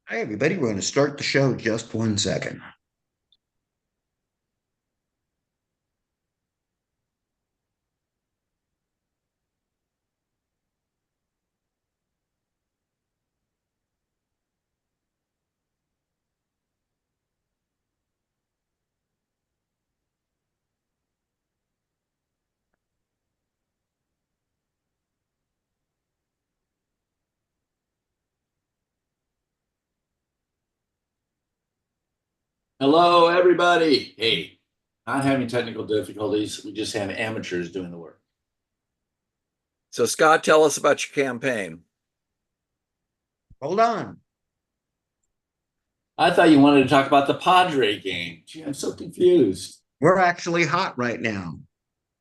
Hi, everybody. We're going to start the show just 1 second. Hello, everybody. Hey, not having technical difficulties. We just have amateurs doing the work. So, Scott, tell us about your campaign. Hold on. I thought you wanted to talk about the Padre game. Gee, I'm so confused. We're actually hot right now.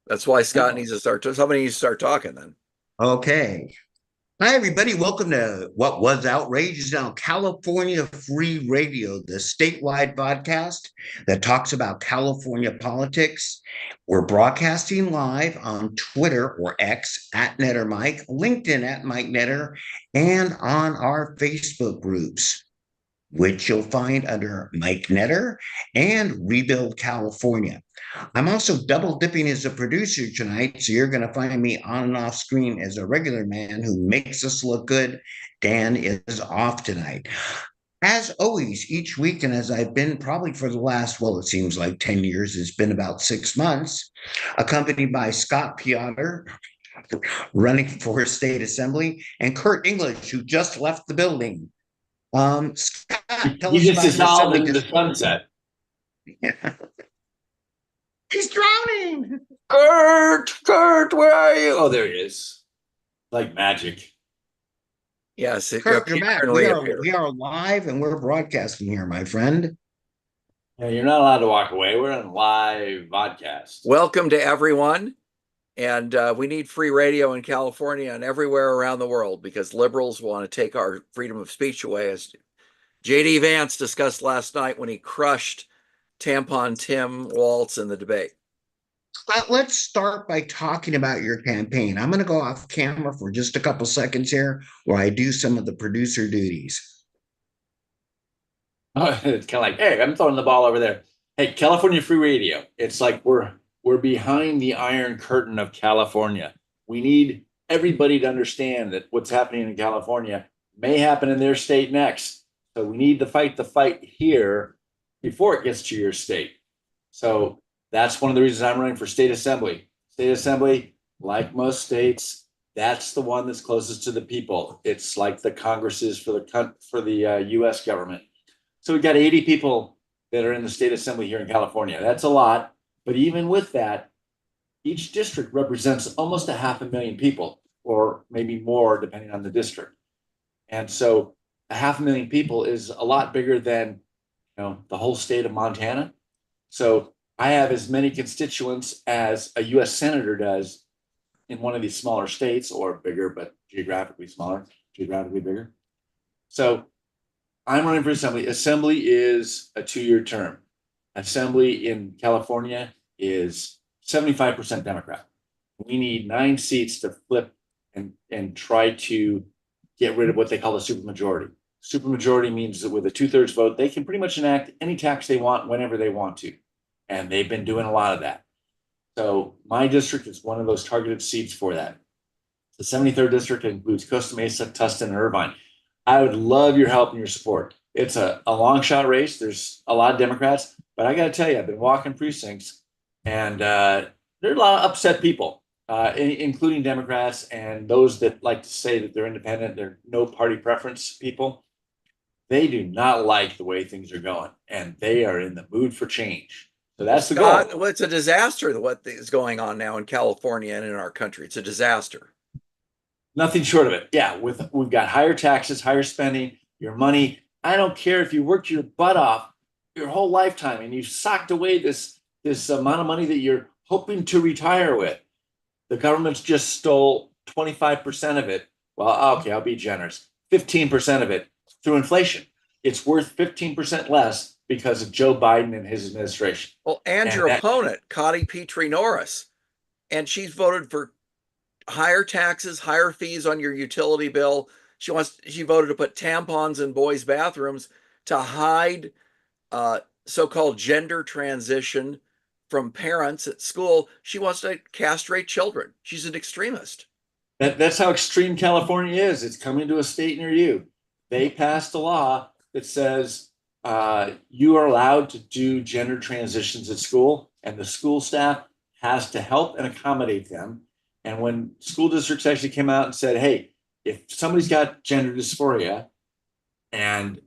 That's why Scott Oh, needs to start. Somebody needs to start talking then. Okay. Hi, everybody. Welcome to What Was Outrage is now California Free Radio, the statewide podcast that talks about California politics. We're broadcasting live on Twitter or X at Netter Mike, LinkedIn at Mike Netter, and on our Facebook groups, which you'll find under Mike Netter and Rebuild California. I'm also double dipping as a producer tonight, so you're going to find me on and off screen as a regular man who makes us look good. Dan is off tonight. As always, each week, and as I've been probably for the last, well, it seems like 10 years, it's been about 6 months, accompanied by Scott Peotter, running for state assembly, and Kurt English, who just left the building. Scott, tell he us just about your dissolved assembly into the district. sunset. He's drowning. Kurt, where are you? Oh, there he is. Like magic. Yes, it Kurt, you're appear back. and We are reappear. we are live and we're broadcasting here, my friend. Yeah, you're not allowed to walk away. We're on live podcast. Welcome to everyone. And we need free radio in California and everywhere around the world because liberals want to take our freedom of speech away, as J.D. Vance discussed last night when he crushed Tampon Tim Waltz in the debate. Let's start by talking about your campaign. I'm going to go off camera for just a couple seconds here where I do some of the producer duties. It's kind of like, hey, I'm throwing the ball over there. Hey, California Free Radio. It's like we're behind the Iron Curtain of California. We need everybody to understand that what's happening in California may happen in their state next. So we need to fight the fight here before it gets to your state. So that's one of the reasons I'm running for state assembly. State assembly, like most states, that's the one that's closest to the people. It's like the Congresses for the U.S. government. So we've got 80 people that are in the state assembly here in California. That's a lot. But even with that, each district represents almost a 500,000 people, or maybe more, depending on the district. And so a 500,000 people is a lot bigger than the whole state of Montana. So I have as many constituents as a U.S. senator does in one of these smaller states, or bigger, but geographically smaller, geographically bigger. So I'm running for assembly. Assembly is a 2-year term. Assembly in California is 75% Democrat. We need 9 seats to flip and try to get rid of what they call a supermajority. Supermajority means that with a 2/3 vote, they can pretty much enact any tax they want whenever they want to. And they've been doing a lot of that. So my district is one of those targeted seats for that. The 73rd district includes Costa Mesa, Tustin, and Irvine. I would love your help and your support. It's a long shot race. There's a lot of Democrats, but I got to tell you, I've been walking precincts, and there are a lot of upset people, including Democrats and those that like to say that they're independent. They're no party preference people. They do not like the way things are going, and they are in the mood for change. So Well, that's the Scott, goal. well, it's a disaster what is going on now in California and in our country. It's a disaster. Nothing short of it. Yeah, we've got higher taxes, higher spending, your money. I don't care if you worked your butt off your whole lifetime and you socked away this amount of money that you're hoping to retire with. The government's just stole 25% of it. Well, okay, I'll be generous. 15% of it through inflation. It's worth 15% less because of Joe Biden and his administration. Well, and And your that opponent, Connie Petrie Norris, and she's voted for higher taxes, higher fees on your utility bill. She voted to put tampons in boys' bathrooms to hide so-called gender transition from parents at school. She wants to castrate children. She's an extremist. That's how extreme California is. It's coming to a state near you. They passed a law that says you are allowed to do gender transitions at school, and the school staff has to help and accommodate them. And when school districts actually came out and said, hey, if somebody's got gender dysphoria and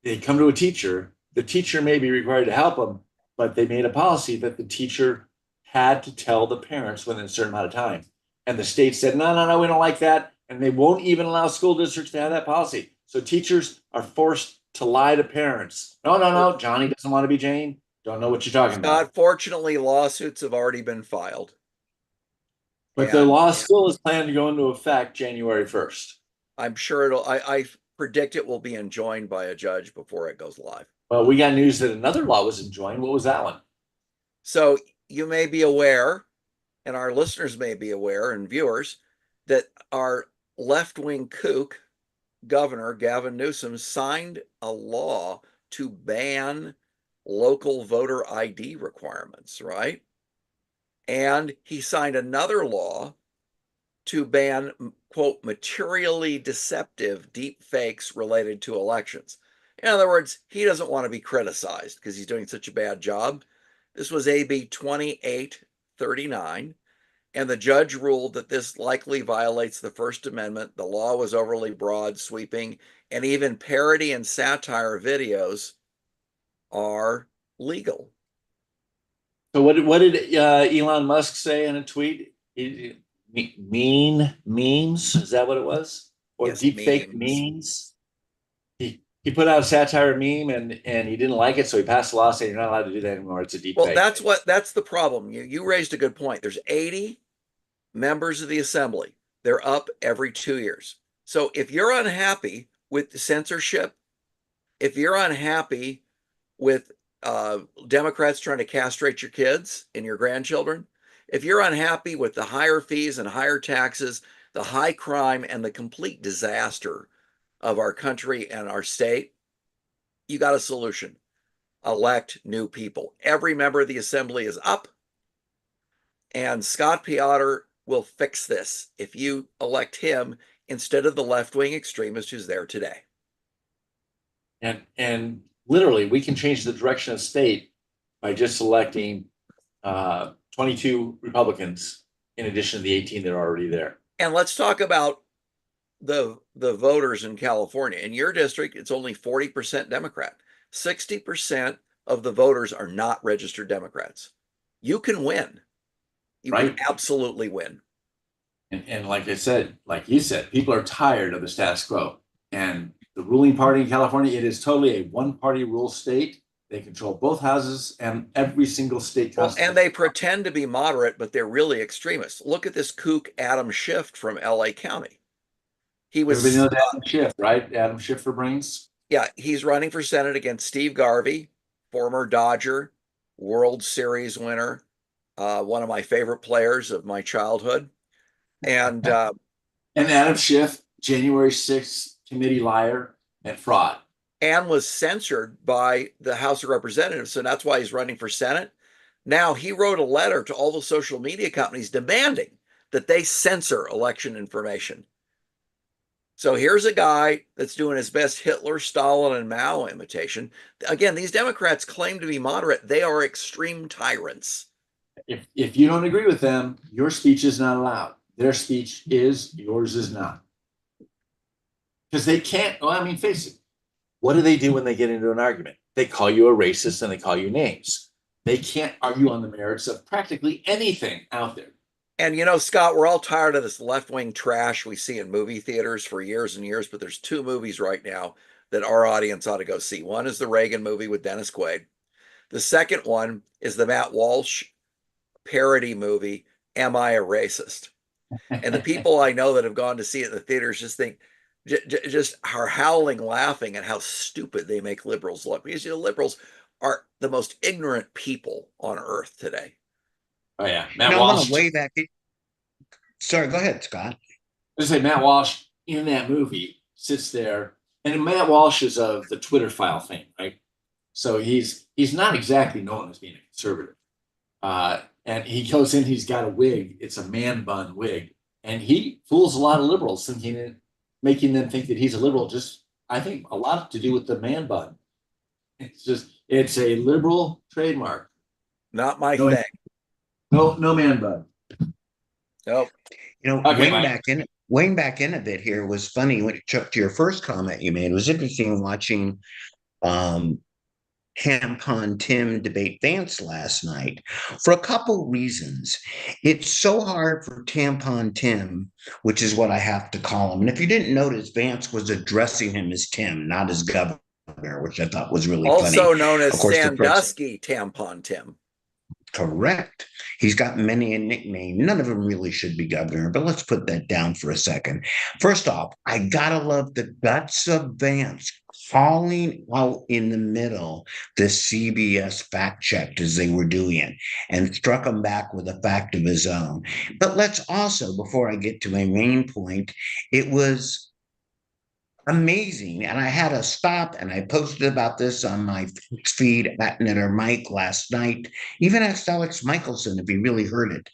they come to a teacher, the teacher may be required to help them, but they made a policy that the teacher had to tell the parents within a certain amount of time. And the state said, no, we don't like that. And they won't even allow school districts to have that policy. So teachers are forced to lie to parents. No, Johnny doesn't want to be Jane. Don't know what you're talking about. Fortunately, lawsuits have already been filed. But the law still is planned to go into effect January 1st. I'm sure I predict it will be enjoined by a judge before it goes live. Well, we got news that another law was enjoined. What was that one? So you may be aware, and our listeners may be aware, and viewers, that our left-wing kook, Governor Gavin Newsom, signed a law to ban local voter ID requirements, right? And he signed another law to ban, quote, materially deceptive deep fakes related to elections. In other words, he doesn't want to be criticized because he's doing such a bad job. This was AB 2839, and the judge ruled that this likely violates the First Amendment. The law was overly broad, sweeping, and even parody and satire videos are legal. So what did Elon Musk say in a tweet? Mean memes? Is that what it was? Or yes, deep fake memes? He put out a satire meme and he didn't like it, so he passed a law saying you're not allowed to do that anymore. It's a deep fake. Well, that's the problem. You raised a good point. There's 80 members of the assembly. They're up every 2 years. So if you're unhappy with the censorship, if you're unhappy with Democrats trying to castrate your kids and your grandchildren, if you're unhappy with the higher fees and higher taxes, the high crime and the complete disaster of our country and our state, you got a solution. Elect new people. Every member of the assembly is up, and Scott Peotter will fix this if you elect him instead of the left-wing extremist who's there today. And literally, we can change the direction of state by just electing 22 Republicans in addition to the 18 that are already there. And let's talk about the voters in California. In your district, it's only 40% Democrat. 60% of the voters are not registered Democrats. You can win. You can absolutely win. And like I said, like you said, people are tired of the status quo. And the ruling party in California, it is totally a one-party rule state. They control both houses and every single state. And they pretend to be moderate, but they're really extremists. Look at this kook Adam Schiff from LA County. He was Everybody knows Adam Schiff, right? Adam Schiff for brains. Yeah, he's running for Senate against Steve Garvey, former Dodger, World Series winner, one of my favorite players of my childhood. And Adam Schiff, January 6th committee liar and fraud. And was censored by the House of Representatives. So that's why he's running for Senate. Now, he wrote a letter to all the social media companies demanding that they censor election information. So here's a guy that's doing his best Hitler, Stalin, and Mao imitation. Again, these Democrats claim to be moderate. They are extreme tyrants. If you don't agree with them, your speech is not allowed. Their speech is, yours is not. Because they can't, well, I mean, face it. What do they do when they get into an argument? They call you a racist and they call you names. They can't argue on the merits of practically anything out there. And, you know, Scott, we're all tired of this left-wing trash we see in movie theaters for years and years, but there's two movies right now that our audience ought to go see. One is the Reagan movie with Dennis Quaid. The second one is the Matt Walsh parody movie, Am I a Racist? And the people I know that have gone to see it in the theaters just are howling, laughing at how stupid they make liberals look. Because, you know, liberals are the most ignorant people on earth today. Oh, yeah. Matt Walsh. Way back. Sorry, go ahead, Scott. I just say Matt Walsh in that movie sits there, and Matt Walsh is of the Twitter file fame, right? So he's not exactly known as being a conservative. And he goes in, he's got a wig, it's a man bun wig, and he fools a lot of liberals, making them think that he's a liberal. Just, I think, a lot to do with the man bun. It's a liberal trademark. Not my thing. No man bun. Nope. Weighing back in a bit here was funny when it took to your first comment you made. It was interesting watching Tampon Tim debate Vance last night for a couple reasons. It's so hard for Tampon Tim, which is what I have to call him. And if you didn't notice, Vance was addressing him as Tim, not as governor, which I thought was really funny. Also known as Sandusky Tampon Tim. Correct. He's got many a nickname. None of them really should be governor, but let's put that down for a second. First off, I gotta love the guts of Vance falling out in the middle the CBS fact checked as they were doing it and struck him back with a fact of his own. But let's also, before I get to my main point, it was amazing. And I had to stop, and I posted about this on my feed at Netter Mike last night. Even asked Alex Michelson if he really heard it.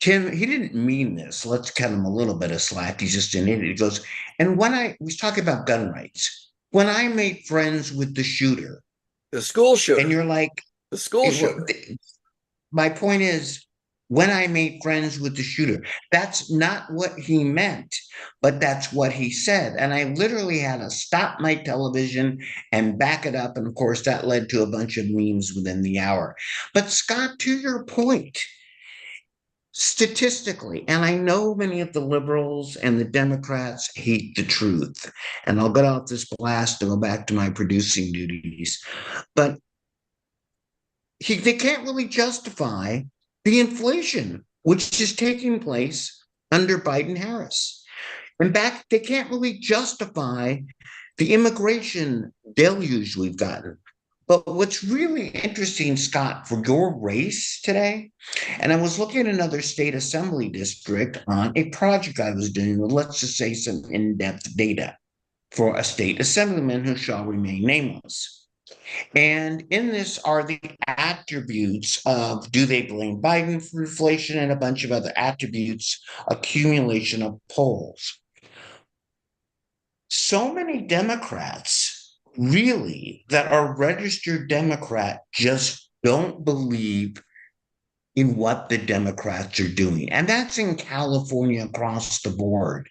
Tim, he didn't mean this. Let's cut him a little bit of slack. He's just an idiot. He goes, and when I was talking about gun rights, when I made friends with the shooter, the school shooter, and you're like, the school shooter. My point is, when I made friends with the shooter, that's not what he meant, but that's what he said. And I literally had to stop my television and back it up. And of course, that led to a bunch of memes within the hour. But Scott, to your point, statistically, and I know many of the liberals and the Democrats hate the truth, and I'll get off this blast and go back to my producing duties, but they can't really justify the inflation, which is taking place under Biden-Harris. In fact, they can't really justify the immigration deluge we've gotten. But what's really interesting, Scott, for your race today, and I was looking at another state assembly district on a project I was doing with, let's just say, some in-depth data for a state assemblyman who shall remain nameless. And in this are the attributes of, do they blame Biden for inflation, and a bunch of other attributes, accumulation of polls. So many Democrats really that are registered Democrat just don't believe in what the Democrats are doing. And that's in California across the board.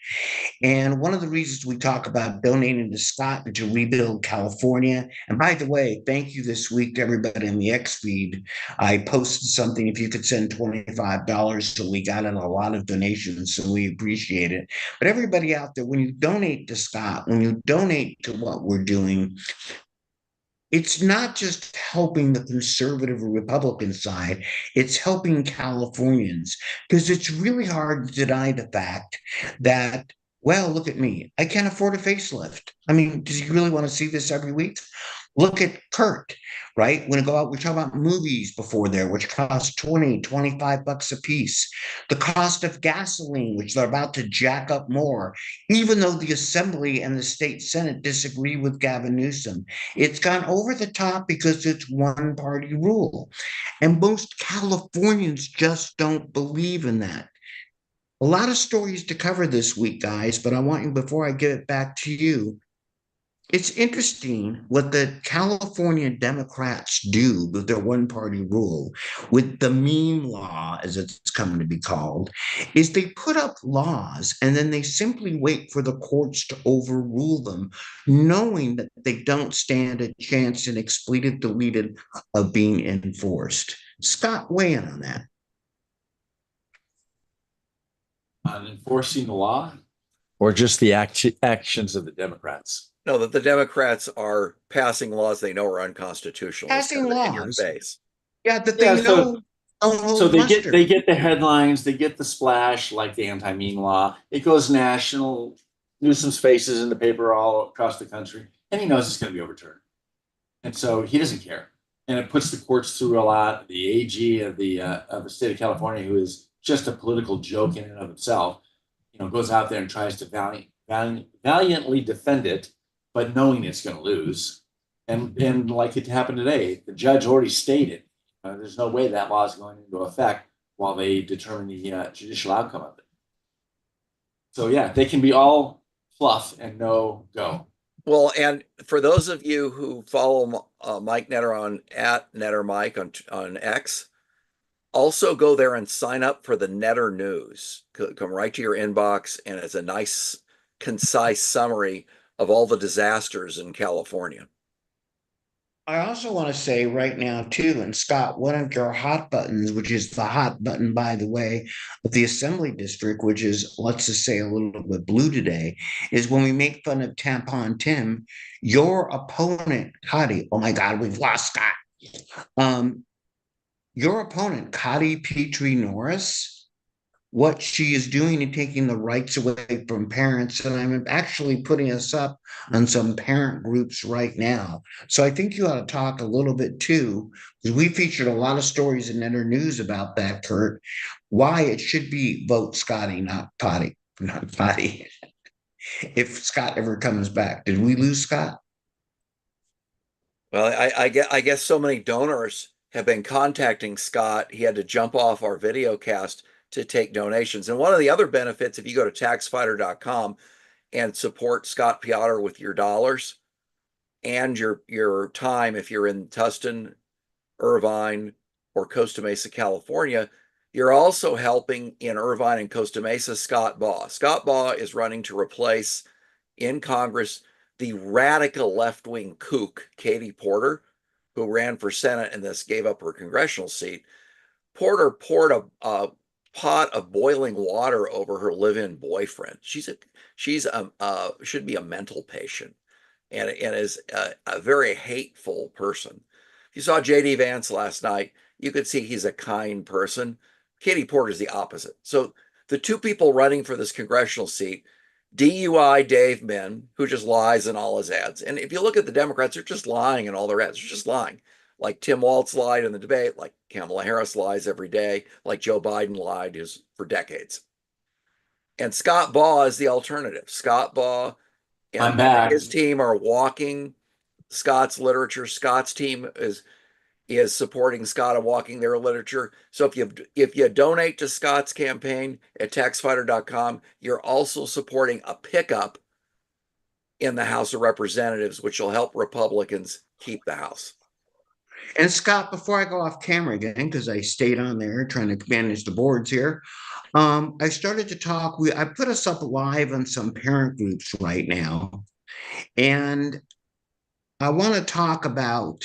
And one of the reasons we talk about donating to Scott and to rebuild California, and by the way, thank you this week to everybody in the X feed. I posted something, if you could send $25, so we got in a lot of donations, so we appreciate it. But everybody out there, when you donate to Scott, when you donate to what we're doing, it's not just helping the conservative or Republican side, it's helping Californians, because it's really hard to deny the fact that, well, look at me, I can't afford a facelift. I mean, does he really want to see this every week? Look at Kurt, right? When we go out, we talk about movies before there, which cost 20, 25 bucks a piece. The cost of gasoline, which they're about to jack up more, even though the Assembly and the state Senate disagree with Gavin Newsom. It's gone over the top because it's one party rule. And most Californians just don't believe in that. A lot of stories to cover this week, guys, but I want you, before I give it back to you, it's interesting what the California Democrats do with their one-party rule, with the meme law, as it's come to be called, is they put up laws and then they simply wait for the courts to overrule them, knowing that they don't stand a chance in expletive deleted of being enforced. Scott, weigh in on that. On enforcing the law, or just the actions of the Democrats? No, that the Democrats are passing laws they know are unconstitutional. Passing laws in your face. Yeah, that they know. So they get the headlines, they get the splash, like the anti-meme law. It goes national. Newsom's face is in the paper all across the country, and he knows it's going to be overturned, and so he doesn't care. And it puts the courts through a lot. The AG of the state of California, who is just a political joke in and of itself, goes out there and tries to valiantly defend it, but knowing it's going to lose. And like it happened today, the judge already stated there's no way that law is going into effect while they determine the judicial outcome of it. So yeah, they can be all fluff and no go. Well, and for those of you who follow Mike Netter on at Netter Mike on X, also go there and sign up for the Netter News. Come right to your inbox, and it's a nice, concise summary of all the disasters in California. I also want to say right now, too, and Scott, one of your hot buttons, which is the hot button, by the way, of the Assembly District, which is, let's just say, a little bit blue today, is when we make fun of Tampon Tim, your opponent, Cotty, oh my God, we've lost Scott. Your opponent, Cotty Petrie Norris, what she is doing and taking the rights away from parents. And I'm actually putting us up on some parent groups right now. So I think you ought to talk a little bit too, because we featured a lot of stories in Inter News about that, Kurt, why it should be vote Scotty, not Potty, not Potty. If Scott ever comes back. Did we lose Scott? Well, I guess so many donors have been contacting Scott. He had to jump off our video cast to take donations. And one of the other benefits, if you go to taxfighter.com and support Scott Peotter with your dollars and your time, if you're in Tustin, Irvine, or Costa Mesa, California, you're also helping in Irvine and Costa Mesa Scott Baugh. Scott Baugh is running to replace in Congress the radical left-wing kook, Katie Porter, who ran for Senate and thus gave up her congressional seat. Porter poured a pot of boiling water over her live-in boyfriend. She's should be a mental patient, and is a very hateful person. If you saw J.D. Vance last night, you could see he's a kind person. Katie Porter is the opposite. So the two people running for this congressional seat, DUI Dave Min, who just lies in all his ads. And if you look at the Democrats, they're just lying in all their ads. They're just lying. Like Tim Walz lied in the debate, like Kamala Harris lies every day, like Joe Biden lied for decades. And Scott Baugh is the alternative. Scott Baugh and his team are walking Scott's literature. Scott's team is supporting Scott and walking their literature. So if you donate to Scott's campaign at taxfighter.com, you're also supporting a pickup in the House of Representatives, which will help Republicans keep the House. And Scott, before I go off camera again, because I stayed on there trying to manage the boards here, I started to talk. I put us up live on some parent groups right now, and I want to talk about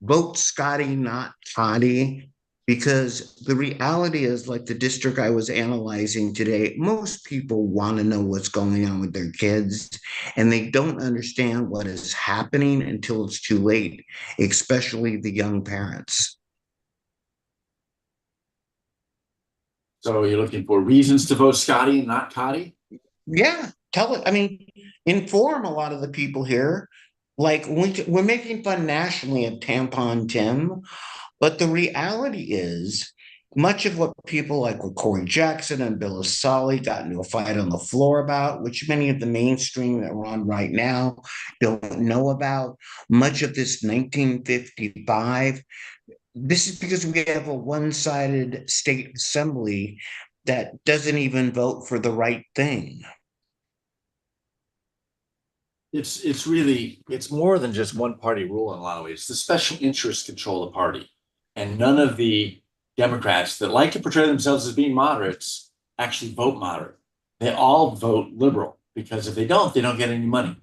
vote Scotty, not Toddy, because the reality is, like the district I was analyzing today, most people want to know what's going on with their kids, and they don't understand what is happening until it's too late, especially the young parents. So you're looking for reasons to vote Scotty, not Toddy? Yeah, tell it. I mean, inform a lot of the people here. Like we're making fun nationally of Tampon Tim, but the reality is, much of what people like with Corey Jackson and Bill Asali got into a fight on the floor about, which many of the mainstream that we're on right now don't know about, much of this 1955, this is because we have a one-sided state assembly that doesn't even vote for the right thing. It's more than just one party rule in a lot of ways. The special interests control the party, and none of the Democrats that like to portray themselves as being moderates actually vote moderate. They all vote liberal, because if they don't get any money.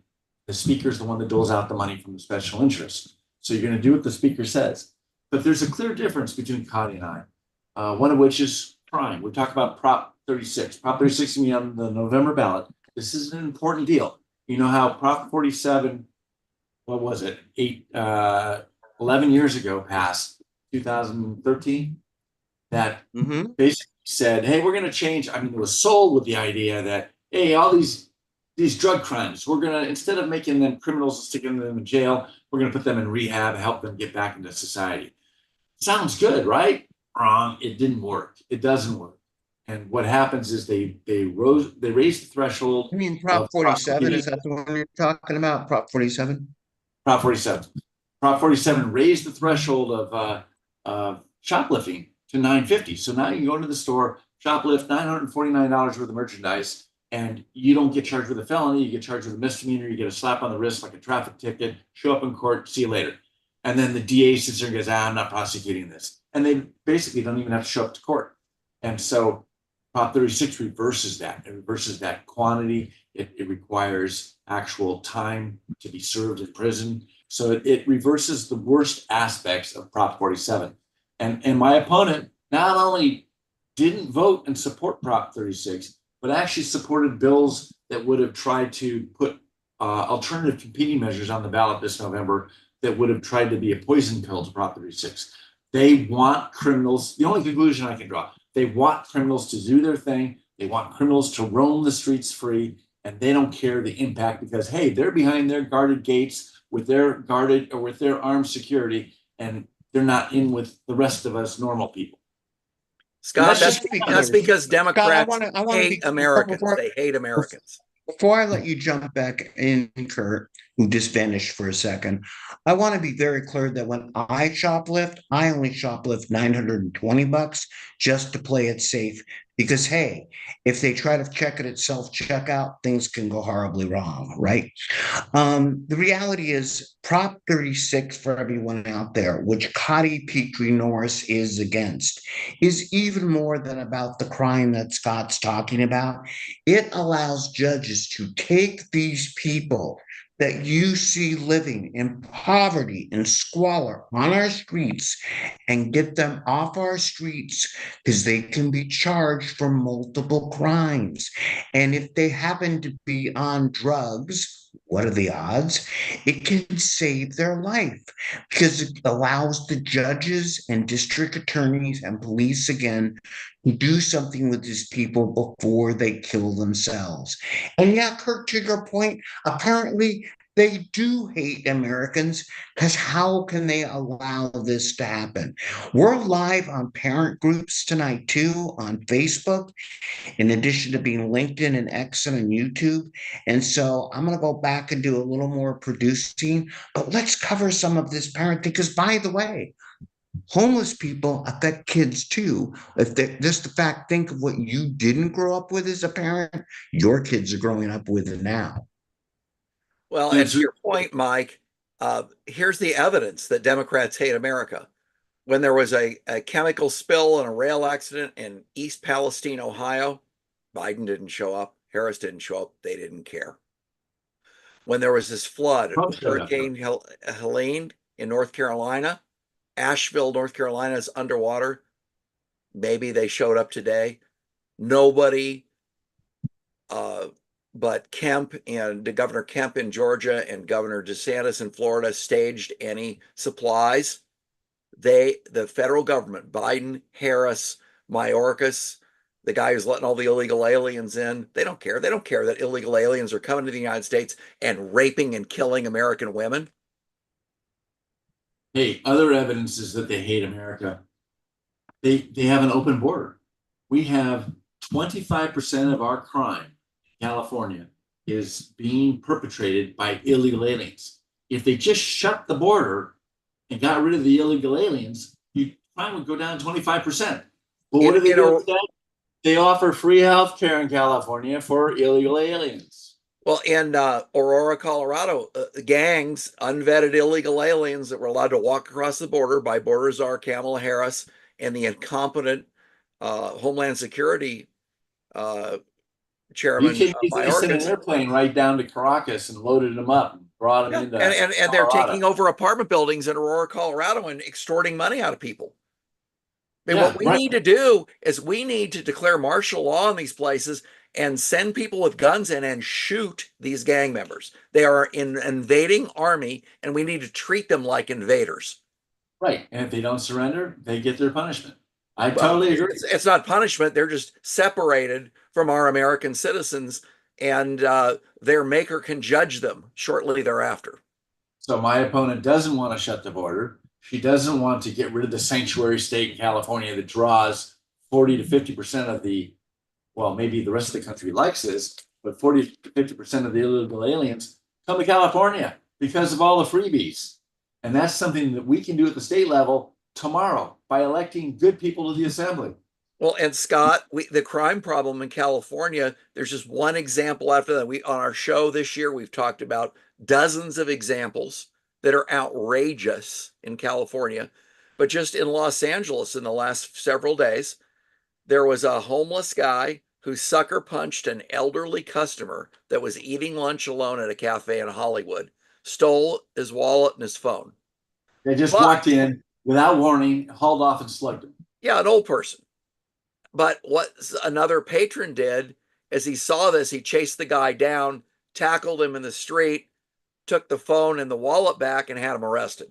The speaker is the one that doles out the money from the special interests. So you're going to do what the speaker says. But there's a clear difference between Cotty and I, one of which is crime. We talk about Prop 36. Prop 36 is going to be on the November ballot. This is an important deal. You know how Prop 47, what was it, 11 years ago passed, 2013, that basically said, hey, we're going to change. I mean, it was sold with the idea that, hey, all these drug crimes, we're going to, instead of making them criminals and sticking them in jail, we're going to put them in rehab, help them get back into society. Sounds good, right? Wrong. It didn't work. It doesn't work. And what happens is they raise the threshold I mean, of Prop 47, is that the one you're talking about? Prop 47? Prop 47. Prop 47 raised the threshold of shoplifting to $950. So now you can go into the store, shoplift $949 worth of merchandise, and you don't get charged with a felony. You get charged with a misdemeanor. You get a slap on the wrist like a traffic ticket, show up in court, see you later. And then the DA sits there and goes, I'm not prosecuting this. And they basically don't even have to show up to court. And so Prop 36 reverses that. It reverses that quantity. It requires actual time to be served in prison. So it reverses the worst aspects of Prop 47. And my opponent not only didn't vote and support Prop 36, but actually supported bills that would have tried to put alternative competing measures on the ballot this November that would have tried to be a poison pill to Prop 36. They want criminals. The only conclusion I can draw, they want criminals to do their thing. They want criminals to roam the streets free, and they don't care the impact because, hey, they're behind their guarded gates with their guarded or with their armed security, and they're not in with the rest of us normal people. Scott, that's because Democrats Scott, I wanna hate Americans. They hate Americans. Before I let you jump back in, Kurt, who just vanished for a second, I want to be very clear that when I shoplift, I only shoplift $920 just to play it safe. Because hey, if they try to check it at self-checkout, things can go horribly wrong, right? The reality is Prop 36 for everyone out there, which Cotty Petrie Norris is against, is even more than about the crime that Scott's talking about. It allows judges to take these people that you see living in poverty and squalor on our streets and get them off our streets because they can be charged for multiple crimes. And if they happen to be on drugs, what are the odds? It can save their life because it allows the judges and district attorneys and police again to do something with these people before they kill themselves. And yeah, Kurt, to your point, apparently they do hate Americans because how can they allow this to happen? We're live on parent groups tonight too on Facebook, in addition to being LinkedIn and X and YouTube. And so I'm going to go back and do a little more producing, but let's cover some of this parenting because, by the way, homeless people affect kids too. If they just the fact, think of what you didn't grow up with as a parent, your kids are growing up with it now. Well, and to your point, Mike, here's the evidence that Democrats hate America. When there was a chemical spill and a rail accident in East Palestine, Ohio, Biden didn't show up. Harris didn't show up. They didn't care. When there was this flood, Hurricane Helene in North Carolina, Asheville, North Carolina is underwater. Maybe they showed up today. Nobody but Kemp and Governor Kemp in Georgia and Governor DeSantis in Florida staged any supplies. The federal government, Biden, Harris, Mayorkas, the guy who's letting all the illegal aliens in, they don't care. They don't care that illegal aliens are coming to the United States and raping and killing American women. Hey, other evidence is that they hate America. They have an open border. We have 25% of our crime in California is being perpetrated by illegal aliens. If they just shut the border and got rid of the illegal aliens, crime would go down 25%. But what do they do instead? They offer free health care in California for illegal aliens. Well, in Aurora, Colorado, gangs, unvetted illegal aliens that were allowed to walk across the border by border czar Kamala Harris and the incompetent Homeland Security chairman. They sent an airplane right down to Caracas and loaded them up and brought them into and they're taking over apartment buildings in Aurora, Colorado and extorting money out of people. I mean, what we need to do is we need to declare martial law in these places and send people with guns in and shoot these gang members. They are an invading army, and we need to treat them like invaders. Right. And if they don't surrender, they get their punishment. I totally agree. It's not punishment. They're just separated from our American citizens, and their maker can judge them shortly thereafter. So my opponent doesn't want to shut the border. She doesn't want to get rid of the sanctuary state in California that draws 40 to 50% of the well, maybe the rest of the country likes this, but 40 to 50% of the illegal aliens come to California because of all the freebies. And that's something that we can do at the state level tomorrow by electing good people to the assembly. Well, and Scott, the crime problem in California, there's just one example after that. On our show this year, we've talked about dozens of examples that are outrageous in California. But just in Los Angeles in the last several days, there was a homeless guy who sucker punched an elderly customer that was eating lunch alone at a cafe in Hollywood, stole his wallet and his phone. They just walked in without warning, hauled off and slugged him. Yeah, an old person. But what another patron did as he saw this, he chased the guy down, tackled him in the street, took the phone and the wallet back, and had him arrested.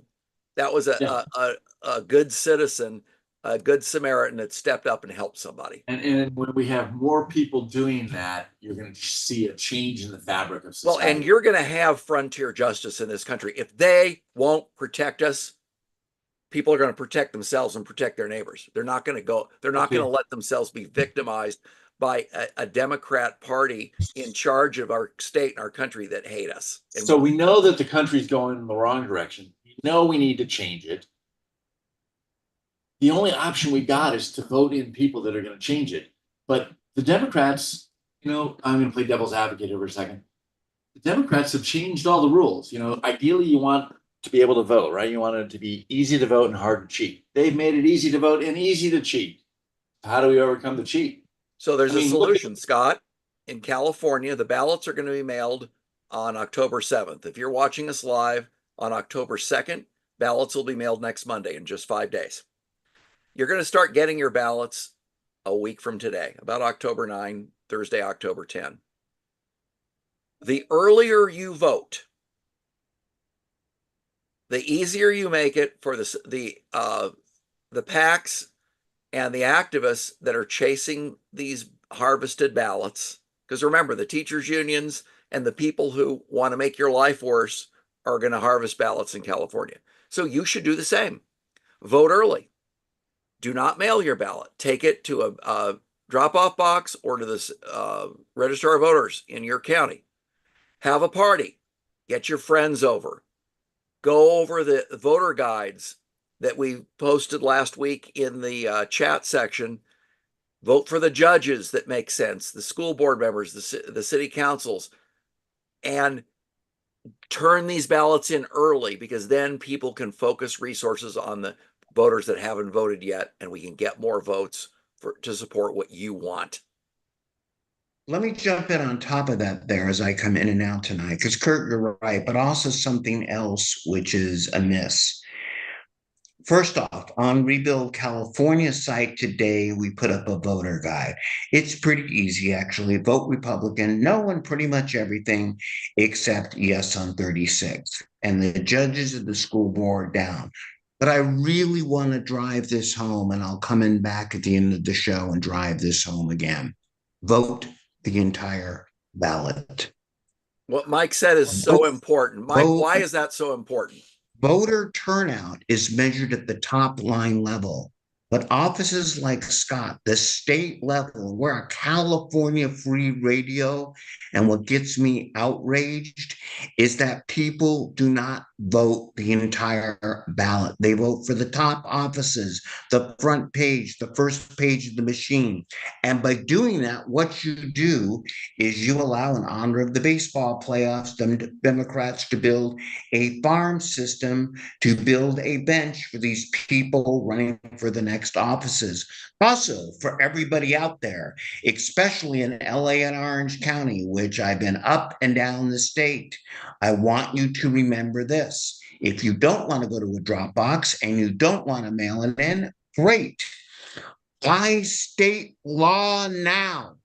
That was a good citizen, a good Samaritan that stepped up and helped somebody. And when we have more people doing that, you're going to see a change in the fabric of society. Well, and you're going to have frontier justice in this country. If they won't protect us, people are going to protect themselves and protect their neighbors. They're not going to go. They're not going to let themselves be victimized by a Democrat party in charge of our state and our country that hate us. And so we know that the country's going in the wrong direction. We know we need to change it. The only option we got is to vote in people that are going to change it. But the Democrats, I'm going to play devil's advocate over a second. The Democrats have changed all the rules. Ideally you want to be able to vote, right? You want it to be easy to vote and hard to cheat. They've made it easy to vote and easy to cheat. How do we overcome the cheat? So there's a solution, Scott. In California, the ballots are going to be mailed on October 7th. If you're watching us live on October 2nd, ballots will be mailed next Monday in just 5 days. You're going to start getting your ballots a week from today, about October 9, Thursday, October 10. The earlier you vote, the easier you make it for the PACs and the activists that are chasing these harvested ballots. Because remember, the teachers' unions and the people who want to make your life worse are going to harvest ballots in California. So you should do the same. Vote early. Do not mail your ballot. Take it to a drop-off box or to the Register of Voters in your county. Have a party. Get your friends over. Go over the voter guides that we posted last week in the chat section. Vote for the judges that make sense, the school board members, the city councils, and turn these ballots in early, because then people can focus resources on the voters that haven't voted yet, and we can get more votes to support what you want. Let me jump in on top of that there as I come in and out tonight, because Kurt, you're right, but also something else which is amiss. First off, on Rebuild California's site today, we put up a voter guide. It's pretty easy, actually. Vote Republican, no on pretty much everything except yes on 36. And the judges of the school board down. But I really want to drive this home, and I'll come in back at the end of the show and drive this home again. Vote the entire ballot. What Mike said is so important. Mike, why is that so important? Voter turnout is measured at the top line level, but offices like Scott, the state level, we're a California free radio, and what gets me outraged is that people do not vote the entire ballot. They vote for the top offices, the front page, the first page of the machine. And by doing that, what you do is you allow, in honor of the baseball playoffs, the Democrats to build a farm system to build a bench for these people running for the next offices. Also, for everybody out there, especially in LA and Orange County, which I've been up and down the state, I want you to remember this. If you don't want to go to a drop box and you don't want to mail it in, great. By state law now,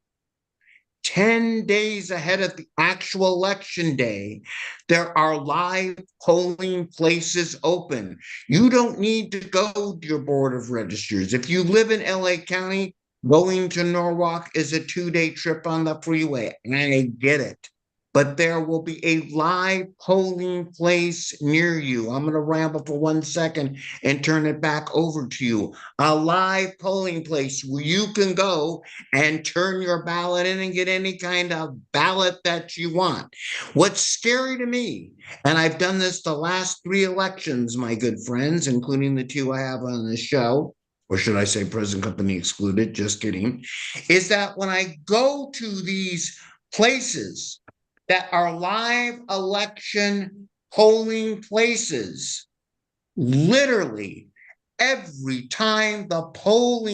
10 days ahead of the actual election day, there are live polling places open. You don't need to go to your board of registers. If you live in LA County, going to Norwalk is a 2-day trip on the freeway. I get it. but there will be a live polling place near you. I'm going to ramble for 1 second and turn it back over to you. A live polling place where you can go and turn your ballot in and get any kind of ballot that you want. What's scary to me, and I've done this the last 3 elections, my good friends, including the 2 I have on the show, or should I say present company excluded, just kidding, is that when I go to these places that are live election polling places, literally every time the poll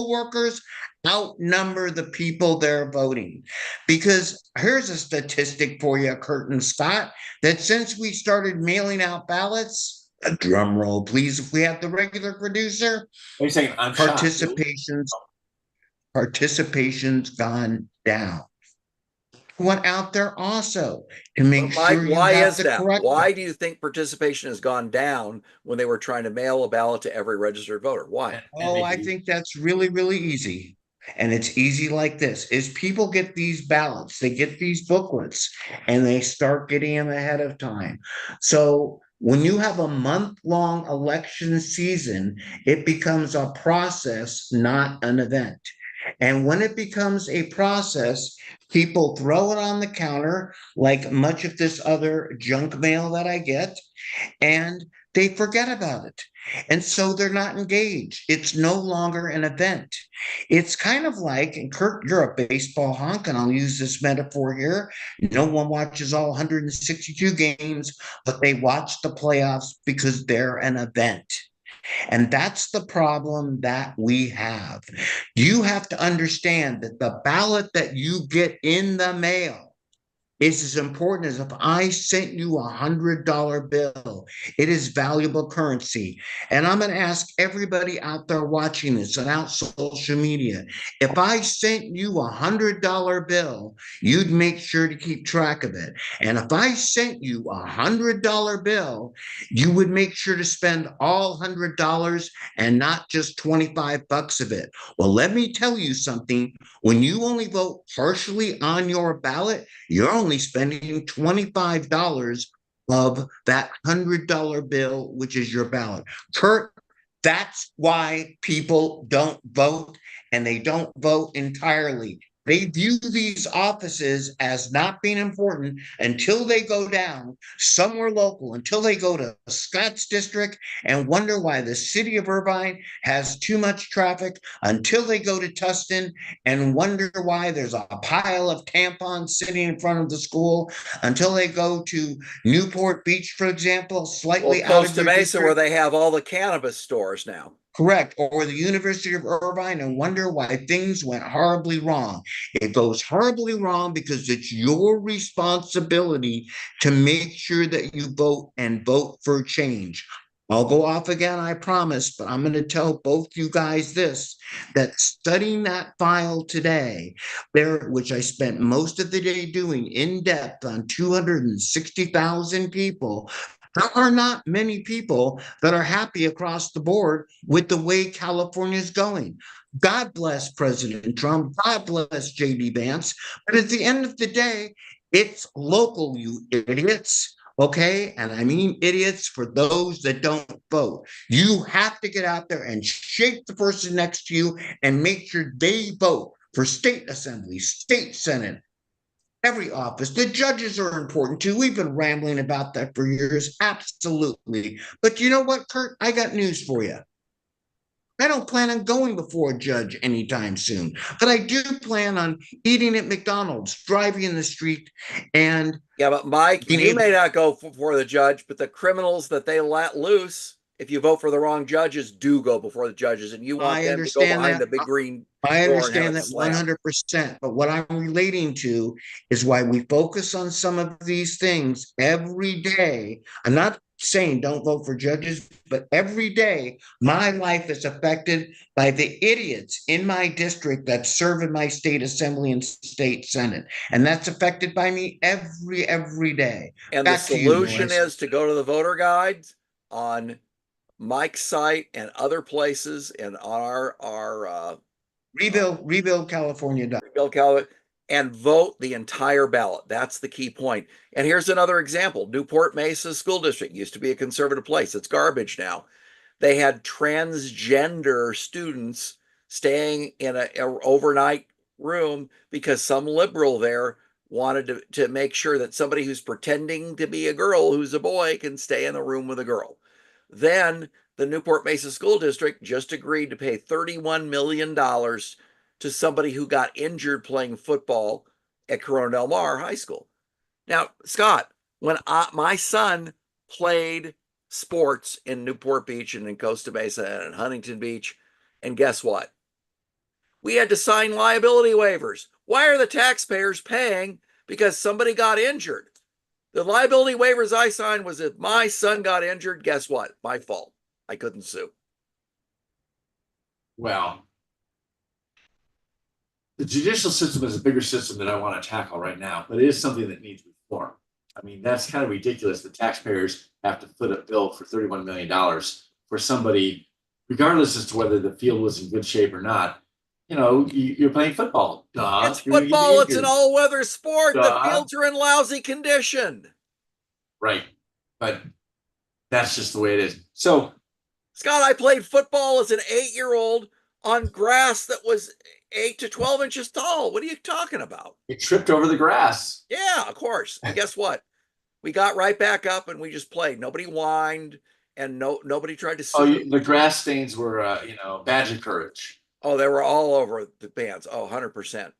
workers outnumber the people they're voting. Because here's a statistic for you, Kurt and Scott, that since we started mailing out ballots, a drum roll, please, if we have the regular producer. Wait a second, I'm shocked. Participation's gone down. Went out there also to make Mike, sure you why got is the that? correct. Why do you think participation has gone down when they were trying to mail a ballot to every registered voter? Why? Oh, I think that's really, really easy. And it's easy like this, is people get these ballots, they get these booklets, and they start getting them ahead of time. So when you have a month-long election season, it becomes a process, not an event. And when it becomes a process, people throw it on the counter like much of this other junk mail that I get, and they forget about it. And so they're not engaged. It's no longer an event. It's kind of like, and Kurt, you're a baseball honk, and I'll use this metaphor here. No one watches all 162 games, but they watch the playoffs because they're an event. And that's the problem that we have. You have to understand that the ballot that you get in the mail is as important as if I sent you $100 bill. It is valuable currency. And I'm going to ask everybody out there watching this and out social media, if I sent you $100 bill, you'd make sure to keep track of it. And if I sent you $100 bill, you would make sure to spend all $100 and not just 25 bucks of it. Well, let me tell you something. When you only vote partially on your ballot, you're only spending $25 of that $100 bill, which is your ballot. Kurt, that's why people don't vote, and they don't vote entirely. They view these offices as not being important until they go down somewhere local, until they go to Scott's district and wonder why the city of Irvine has too much traffic, until they go to Tustin and wonder why there's a pile of tampons sitting in front of the school, until they go to Newport Beach, for example, slightly out of Costa their Mesa, district. where they have all the cannabis stores now. Correct. Or the University of Irvine, and wonder why things went horribly wrong. It goes horribly wrong because it's your responsibility to make sure that you vote and vote for change. I'll go off again, I promise, but I'm going to tell both you guys this, that studying that file today, which I spent most of the day doing in depth on 260,000 people, there are not many people that are happy across the board with the way California is going. God bless President Trump. God bless JD Vance. But at the end of the day, it's local, you idiots. Okay. And I mean idiots for those that don't vote. You have to get out there and shake the person next to you and make sure they vote for state assembly, state senate, every office. The judges are important too. We've been rambling about that for years. Absolutely. But you know what, Kurt? I got news for you. I don't plan on going before a judge anytime soon, but I do plan on eating at McDonald's, driving in the street, and yeah. But Mike, you may not go before the judge, but the criminals that they let loose, if you vote for the wrong judges, do go before the judges, and you want them to go behind the big green. I understand that 100%, but what I'm relating to is why we focus on some of these things every day. I'm not saying don't vote for judges, but every day my life is affected by the idiots in my district that serve in my state assembly and state senate, and that's affected by me every day. And the solution is to go to the voter guides on Mike's site and other places, and on our rebuild California. Rebuild California, and vote the entire ballot. That's the key point. And here's another example. Newport Mesa School District used to be a conservative place. It's garbage now. They had transgender students staying in an overnight room because some liberal there wanted to make sure that somebody who's pretending to be a girl who's a boy can stay in the room with a girl. Then the Newport Mesa School District just agreed to pay $31 million to somebody who got injured playing football at Corona Del Mar High School. Now, Scott, when my son played sports in Newport Beach and in Costa Mesa and in Huntington Beach, and guess what? We had to sign liability waivers. Why are the taxpayers paying because somebody got injured? The liability waivers I signed was if my son got injured, guess what? My fault. I couldn't sue. Well, the judicial system is a bigger system that I want to tackle right now, but it is something that needs reform. I mean, that's kind of ridiculous. The taxpayers have to foot a bill for $31 million for somebody, regardless as to whether the field was in good shape or not. You know, you're playing football. Duh. It's football. It's an all-weather sport. Duh. The fields are in lousy condition. Right. But that's just the way it is. So, Scott, I played football as an 8-year-old on grass that was 8 to 12 inches tall. What are you talking about? you tripped over the grass. Yeah, of course. And guess what? We got right back up and we just played. Nobody whined and nobody tried to sue. The grass stains were, badge of courage. Oh, they were all over the pants. Oh, 100%.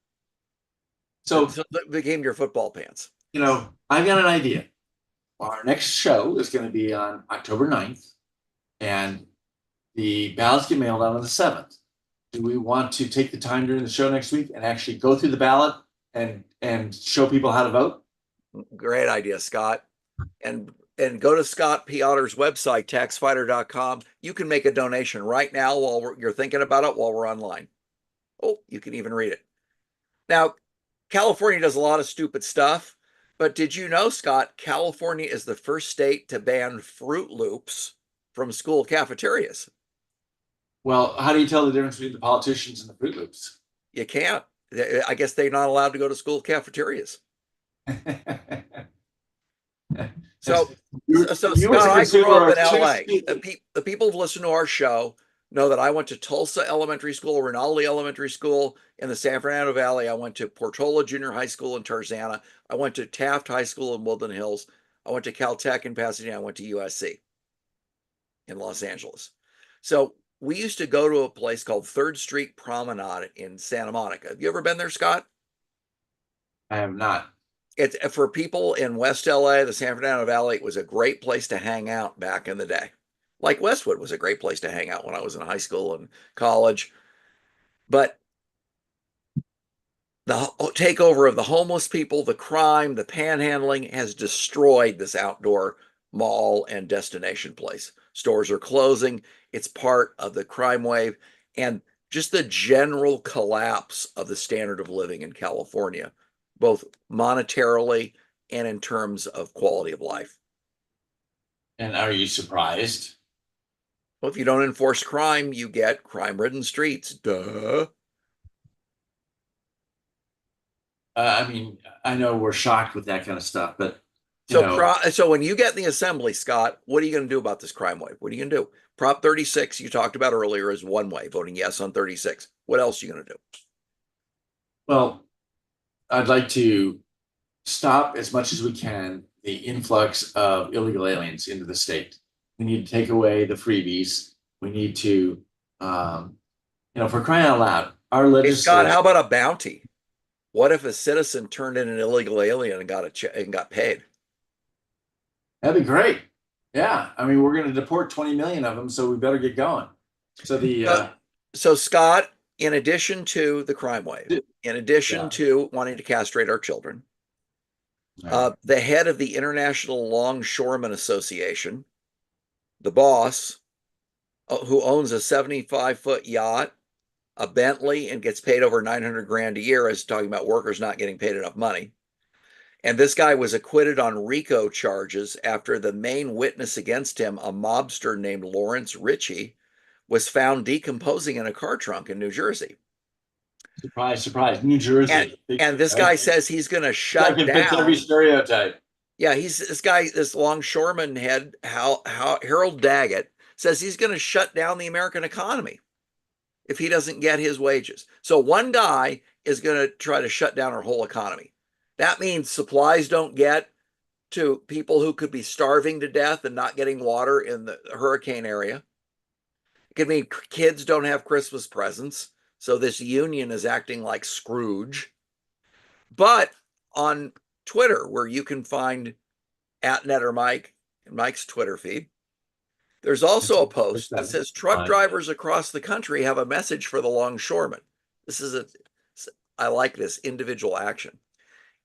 So it became your football pants. I've got an idea. Our next show is going to be on October 9th, and the ballots get mailed out on the 7th. Do we want to take the time during the show next week and actually go through the ballot and show people how to vote? Great idea, Scott. And go to Scott Peotter's website, taxfighter.com. You can make a donation right now while you're thinking about it while we're online. Oh, you can even read it. Now, California does a lot of stupid stuff, but did you know, Scott, California is the first state to ban Fruit Loops from school cafeterias? Well, how do you tell the difference between the politicians and the Fruit Loops? You can't. I guess they're not allowed to go to school cafeterias. So Scott, I grew up in LA. The people who've listened to our show know that I went to Tulsa Elementary School, Rinaldi Elementary School in the San Fernando Valley. I went to Portola Junior High School in Tarzana. I went to Taft High School in Woodland Hills. I went to Caltech in Pasadena. I went to USC in Los Angeles. So we used to go to a place called 3rd Street Promenade in Santa Monica. Have you ever been there, Scott? I have not. It's for people in West LA, the San Fernando Valley. It was a great place to hang out back in the day. Like Westwood was a great place to hang out when I was in high school and college. But the takeover of the homeless people, the crime, the panhandling has destroyed this outdoor mall and destination place. Stores are closing. It's part of the crime wave and just the general collapse of the standard of living in California, both monetarily and in terms of quality of life. And are you surprised? Well, if you don't enforce crime, you get crime-ridden streets. Duh. I know we're shocked with that kind of stuff, but so when you get in the assembly, Scott, what are you going to do about this crime wave? What are you going to do? Prop 36 you talked about earlier is one way, voting yes on 36. What else are you going to do? Well, I'd like to stop as much as we can the influx of illegal aliens into the state. We need to take away the freebies. We need to, for crying out loud, our legislation. Scott, how about a bounty? What if a citizen turned in an illegal alien and got paid? That'd be great. Yeah, we're going to deport 20 million of them, so we better get going. So Scott, in addition to the crime wave, in addition to wanting to castrate our children, the head of the International Longshoremen Association, the boss, who owns a 75-foot yacht, a Bentley, and gets paid over 900 grand a year, is talking about workers not getting paid enough money. And this guy was acquitted on RICO charges after the main witness against him, a mobster named Lawrence Ritchie, was found decomposing in a car trunk in New Jersey. Surprise, surprise, New Jersey. And this guy says he's going to shut Fucking fits every down. stereotype. Yeah, this longshoreman head, Harold Daggett, says he's going to shut down the American economy if he doesn't get his wages. So one guy is going to try to shut down our whole economy. That means supplies don't get to people who could be starving to death and not getting water in the hurricane area. It could mean kids don't have Christmas presents. So this union is acting like Scrooge. But on Twitter, where you can find @NetterMike and Mike's Twitter feed, there's also a post that says truck drivers across the country have a message for the longshoremen. I like this individual action.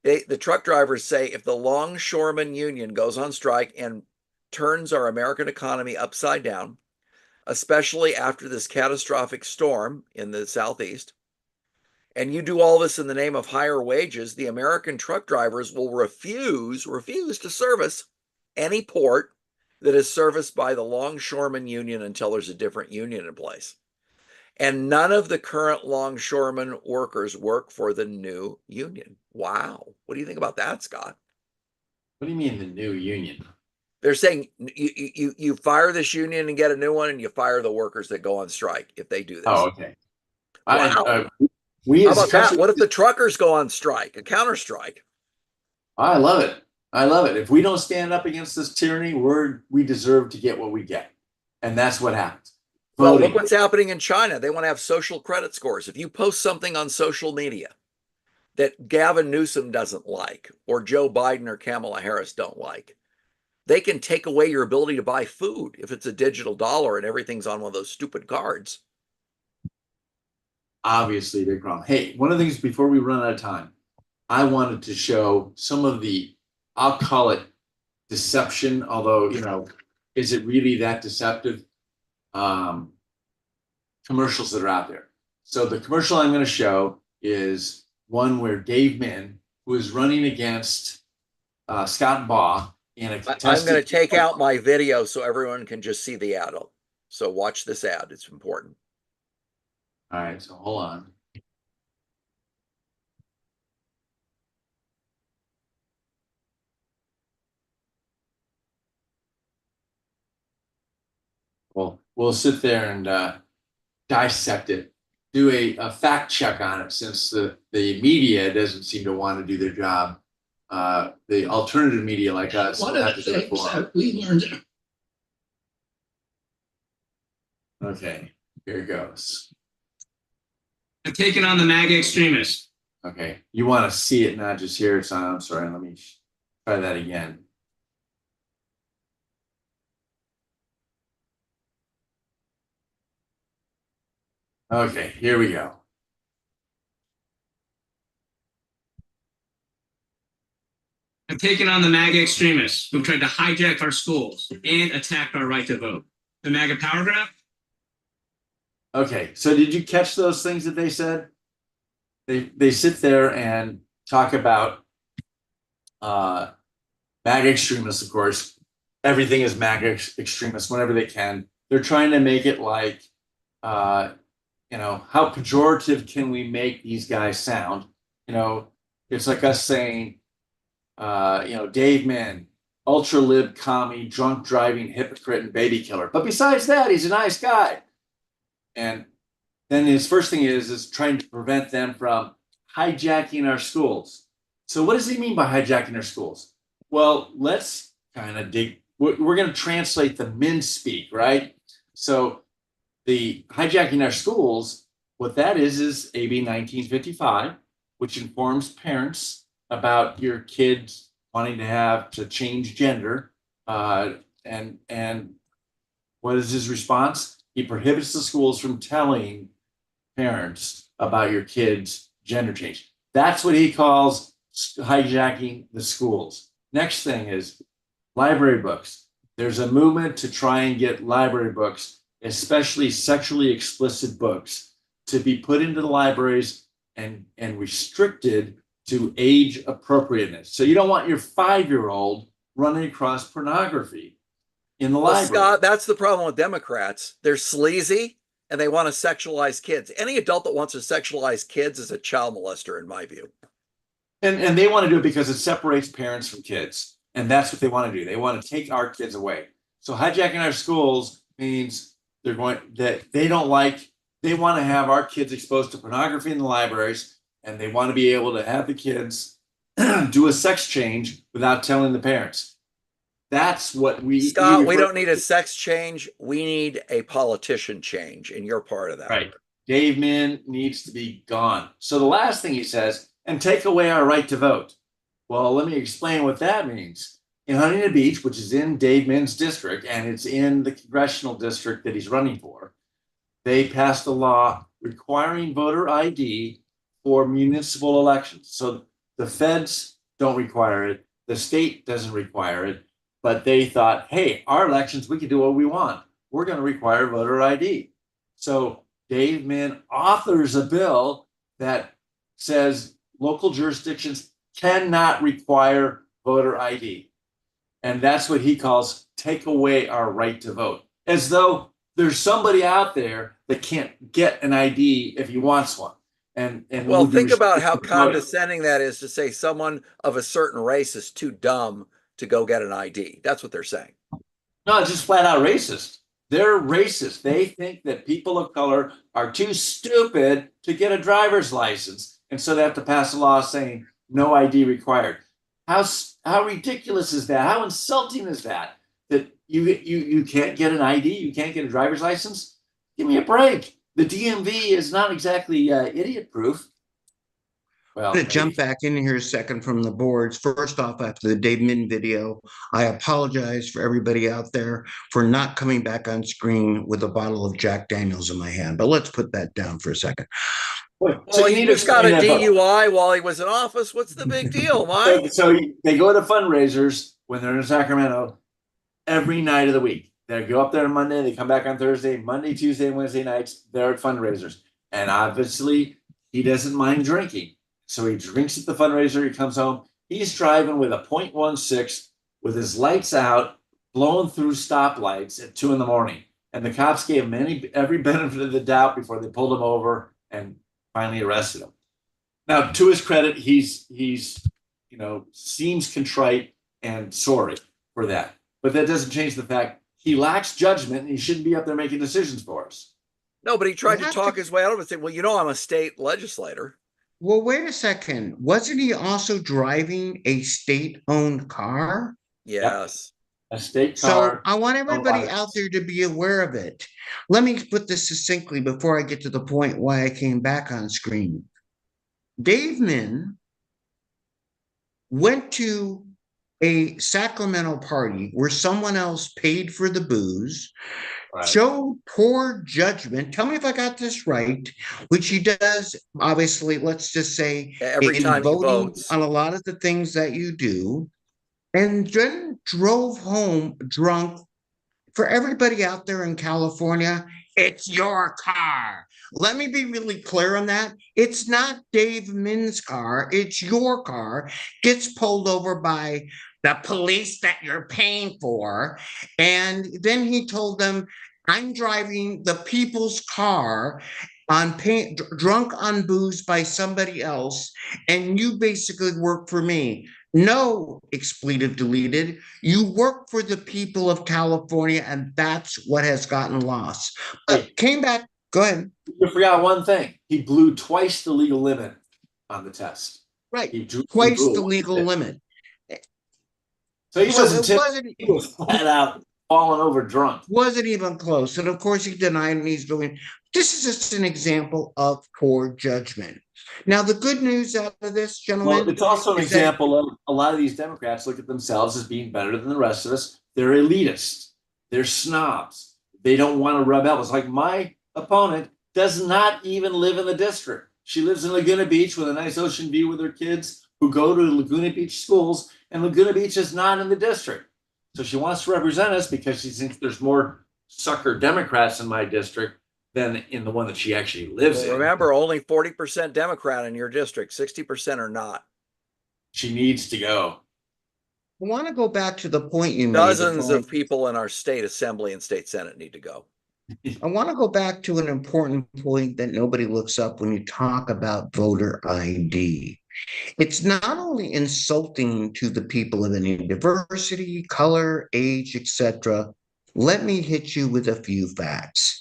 The truck drivers say if the longshoremen union goes on strike and turns our American economy upside down, especially after this catastrophic storm in the Southeast, and you do all this in the name of higher wages, the American truck drivers will refuse to service any port that is serviced by the longshoremen union until there's a different union in place. And none of the current longshoremen workers work for the new union. Wow. What do you think about that, Scott? What do you mean the new union? They're saying you fire this union and get a new one, and you fire the workers that go on strike if they do this. Oh, okay. Wow. How about that? What if the truckers go on strike, a counter strike? I love it. I love it. If we don't stand up against this tyranny, we deserve to get what we get. And that's what happens. Well, look what's happening in China. They want to have social credit scores. If you post something on social media that Gavin Newsom doesn't like, or Joe Biden or Kamala Harris don't like, they can take away your ability to buy food if it's a digital dollar and everything's on one of those stupid cards. Obviously, big problem. Hey, one of the things before we run out of time, I wanted to show some of the, I'll call it deception, although, is it really that deceptive? Commercials that are out there. So the commercial I'm going to show is one where Dave Min, who is running against Scott Baugh in a contested... I'm going to take out my video so everyone can just see the ad. So watch this ad. It's important. All right, so hold on. Well, we'll sit there and dissect it, do a fact check on it, since the media doesn't seem to want to do their job. The alternative media like us. One of the things that we learned. Okay, here it goes. I'm taking on the MAGA extremists. Okay, you want to see it, not just hear it. So I'm sorry, let me try that again. Okay, here we go. I'm taking on the MAGA extremists who tried to hijack our schools and attack our right to vote. The MAGA power grab? Okay, so did you catch those things that they said? They sit there and talk about MAGA extremists, of course. Everything is MAGA extremists whenever they can. They're trying to make it like, how pejorative can we make these guys sound? It's like us saying, Dave Min, ultra lib commie, drunk driving hypocrite and baby killer. But besides that, he's a nice guy. And then his first thing is trying to prevent them from hijacking our schools. So what does he mean by hijacking our schools? Well, let's kind of dig. We're going to translate the Min speak, right? So the hijacking our schools, what that is AB 1955, which informs parents about your kids wanting to change gender. And what is his response? He prohibits the schools from telling parents about your kids' gender change. That's what he calls hijacking the schools. Next thing is library books. There's a movement to try and get library books, especially sexually explicit books, to be put into the libraries and restricted to age appropriateness. So you don't want your 5-year-old running across pornography in the library. Scott, that's the problem with Democrats. They're sleazy and they want to sexualize kids. Any adult that wants to sexualize kids is a child molester, in my view. And they want to do it because it separates parents from kids. And that's what they want to do. They want to take our kids away. So hijacking our schools means they want to have our kids exposed to pornography in the libraries, and they want to be able to have the kids do a sex change without telling the parents. That's what Scott, we don't need a sex change. We need a politician change, and you're part of that. Right. Dave Min needs to be gone. So the last thing he says, and take away our right to vote. Well, let me explain what that means. In Huntington Beach, which is in Dave Min's district, and it's in the congressional district that he's running for, they passed a law requiring voter ID for municipal elections. So the feds don't require it. The state doesn't require it. But they thought, hey, our elections, we can do what we want. We're going to require voter ID. So Dave Min authors a bill that says local jurisdictions cannot require voter ID. And that's what he calls take away our right to vote. As though there's somebody out there that can't get an ID if he wants one. And well, think about how condescending that is to say someone of a certain race is too dumb to go get an ID. That's what they're saying. No, it's just flat out racist. They're racist. They think that people of color are too stupid to get a driver's license. And so they have to pass a law saying no ID required. How ridiculous is that? How insulting is that? That you can't get an ID, you can't get a driver's license? Give me a break. The DMV is not exactly idiot proof. Well, I'm going to jump back in here a second from the boards. First off, after the Dave Min video, I apologize for everybody out there for not coming back on screen with a bottle of Jack Daniels in my hand. But let's put that down for a second. So he just got a DUI while he was in office. What's the big deal, Mike? So they go to fundraisers when they're in Sacramento every night of the week. They go up there on Monday, they come back on Thursday, Monday, Tuesday, and Wednesday nights, they're at fundraisers. And obviously, he doesn't mind drinking. So he drinks at the fundraiser, he comes home. He's driving with a .16 with his lights out, blowing through stoplights at 2 a.m. And the cops gave him every benefit of the doubt before they pulled him over and finally arrested him. Now, to his credit, he's seems contrite and sorry for that. But that doesn't change the fact he lacks judgment and he shouldn't be up there making decisions for us. No, but he tried to talk his way out of it and say, well, I'm a state legislator. Well, wait a second. Wasn't he also driving a state-owned car? Yes. A state car. So I want everybody out there to be aware of it. Let me put this succinctly before I get to the point why I came back on screen. Dave Min went to a Sacramento party where someone else paid for the booze, showed poor judgment. Tell me if I got this right, which he does, obviously, let's just say, every time he votes on a lot of the things that you do, and then drove home drunk. For everybody out there in California, it's your car. Let me be really clear on that. It's not Dave Min's car. It's your car. Gets pulled over by the police that you're paying for. And then he told them, I'm driving the people's car drunk on booze by somebody else, and you basically work for me. No, expletive deleted. You work for the people of California, and that's what has gotten lost. Came back. Go ahead. You forgot one thing. He blew twice the legal limit on the test. Right. Twice the legal limit. So he was flat out falling over drunk. Wasn't even close. And of course, he denied, and he's going, this is just an example of poor judgment. Now, the good news out of this, gentlemen. Well, it's also an example of a lot of these Democrats look at themselves as being better than the rest of us. They're elitists. They're snobs. They don't want to rub elbows. Like my opponent does not even live in the district. She lives in Laguna Beach with a nice ocean view with her kids who go to Laguna Beach schools, and Laguna Beach is not in the district. So she wants to represent us because she thinks there's more sucker Democrats in my district than in the one that she actually lives in. Remember, only 40% Democrat in your district, 60% are not. She needs to go. I want to go back to the point you made. Dozens of people in our state assembly and state senate need to go. I want to go back to an important point that nobody looks up when you talk about voter ID. It's not only insulting to the people of any diversity, color, age, etc. Let me hit you with a few facts.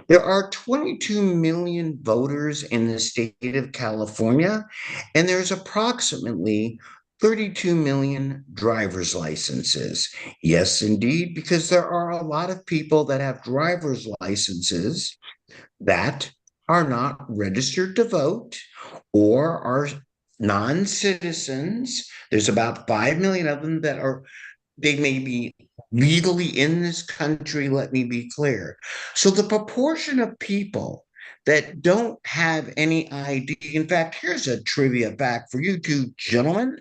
There are 22 million voters in the state of California, and there's approximately 32 million driver's licenses. Yes, indeed, because there are a lot of people that have driver's licenses that are not registered to vote or are non-citizens. There's about 5 million of them that are, they may be legally in this country, let me be clear. So the proportion of people that don't have any ID, in fact, here's a trivia fact for you two gentlemen.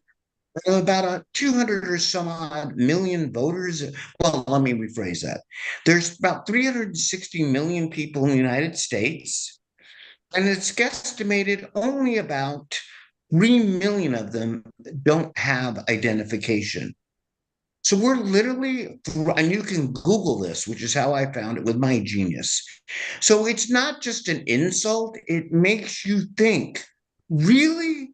About 200 or some odd million voters. Well, let me rephrase that. There's about 360 million people in the United States, and it's guesstimated only about 3 million of them don't have identification. So we're literally, and you can Google this, which is how I found it with my genius. So it's not just an insult, it makes you think, really?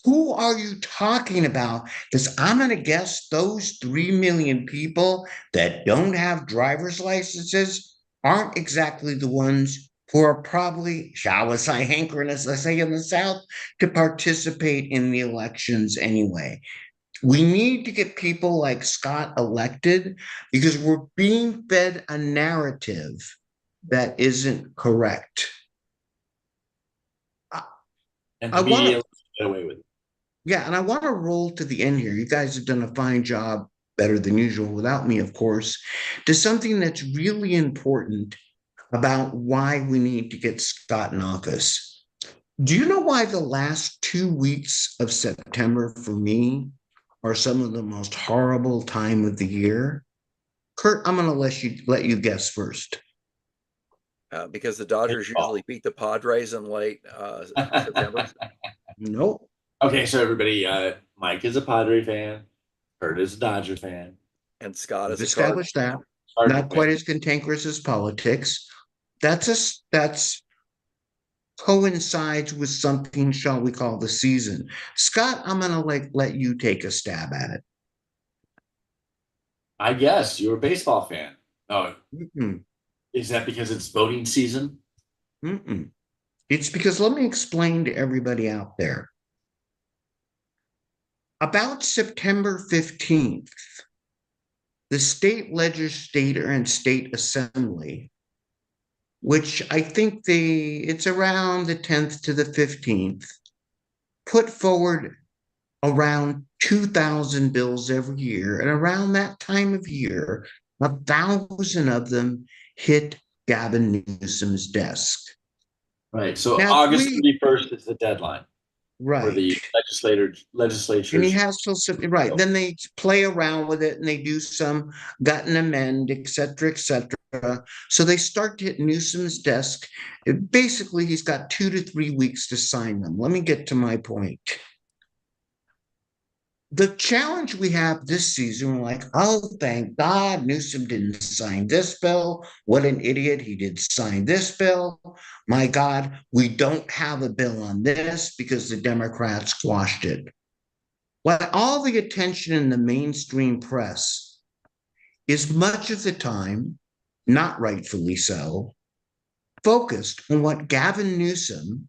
Who are you talking about? Because I'm going to guess those 3 million people that don't have driver's licenses aren't exactly the ones who are probably, shall we say, hankering, as I say in the South, to participate in the elections anyway. We need to get people like Scott elected because we're being fed a narrative that isn't correct. And I to be want to able to get away with it. Yeah, and I want to roll to the end here. You guys have done a fine job, better than usual, without me, of course, to something that's really important about why we need to get Scott in office. Do you know why the last 2 weeks of September for me are some of the most horrible time of the year? Kurt, I'm going to let you guess first. Because the Dodgers usually beat the Padres in late September. Nope. Okay, so everybody, Mike is a Padre fan, Kurt is a Dodger fan, And Scott We've is a established that. Cardinal Not quite fan. as cantankerous as politics. That's coincides with something, shall we call, the season. Scott, I'm gonna let you take a stab at it. I guess you're a baseball fan. Oh, Mm-mm, is that because it's voting season? mm-mm. It's because let me explain to everybody out there. About September 15th, the state legislature and state assembly, which I think it's around the 10th to the 15th, put forward around 2,000 bills every year. And around that time of year, 1,000 of them hit Gavin Newsom's desk. Right. So Now, August 31st is the deadline for the right. legislatures. And he has till right. Then they play around with it and they do some gut and amend, et cetera, et cetera. So they start to hit Newsom's desk. Basically, he's got 2 to 3 weeks to sign them. Let me get to my point. The challenge we have this season, we're like, oh, thank God Newsom didn't sign this bill. What an idiot. He did sign this bill. My God, we don't have a bill on this because the Democrats squashed it. Well, all the attention in the mainstream press is much of the time, not rightfully so, focused on what Gavin Newsom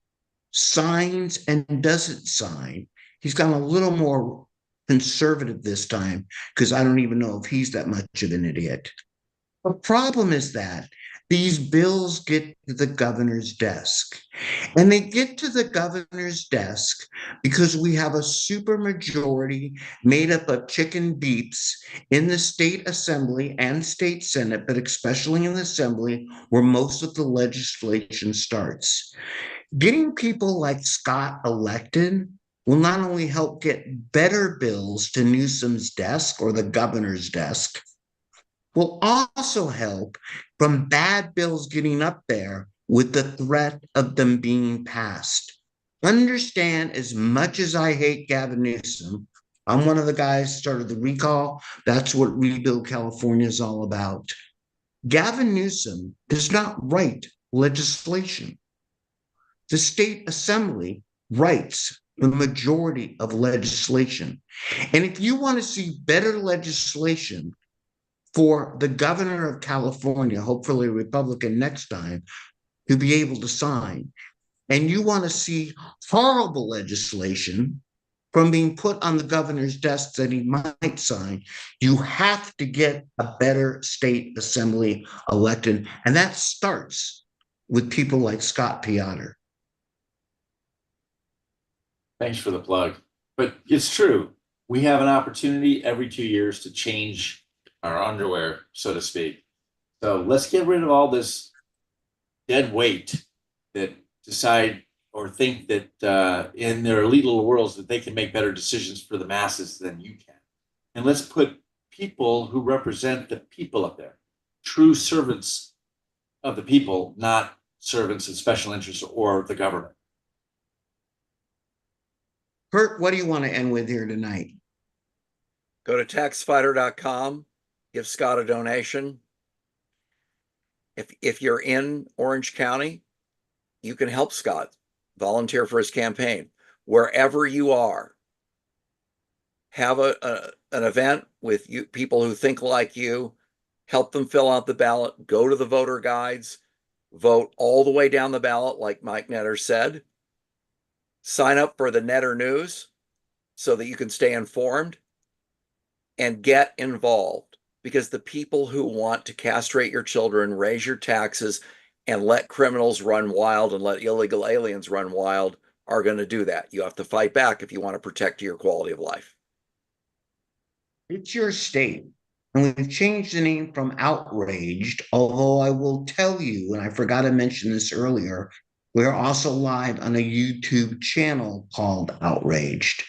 signs and doesn't sign. He's gone a little more conservative this time because I don't even know if he's that much of an idiot. The problem is that these bills get to the governor's desk. And they get to the governor's desk because we have a supermajority made up of chicken beeps in the state assembly and state senate, but especially in the assembly where most of the legislation starts. Getting people like Scott elected will not only help get better bills to Newsom's desk or the governor's desk, will also help from bad bills getting up there with the threat of them being passed. Understand, as much as I hate Gavin Newsom, I'm one of the guys started the recall. That's what Rebuild California is all about. Gavin Newsom does not write legislation. The state assembly writes the majority of legislation. And if you want to see better legislation for the governor of California, hopefully a Republican next time, to be able to sign, and you want to see horrible legislation from being put on the governor's desk that he might sign, you have to get a better state assembly elected. And that starts with people like Scott Peotter. Thanks for the plug. But it's true. We have an opportunity every 2 years to change our underwear, so to speak. So let's get rid of all this dead weight that decide or think that in their elite little worlds that they can make better decisions for the masses than you can. And let's put people who represent the people up there, true servants of the people, not servants of special interests or the government. Kurt, what do you want to end with here tonight? Go to taxfighter.com, give Scott a donation. If you're in Orange County, you can help Scott volunteer for his campaign. Wherever you are, have an event with you, people who think like you, help them fill out the ballot, go to the voter guides, vote all the way down the ballot, like Mike Netter said. Sign up for the Netter News so that you can stay informed and get involved, because the people who want to castrate your children, raise your taxes, and let criminals run wild and let illegal aliens run wild are going to do that. You have to fight back if you want to protect your quality of life. It's your state. And we've changed the name from Outraged, although I will tell you, and I forgot to mention this earlier, we're also live on a YouTube channel called Outraged.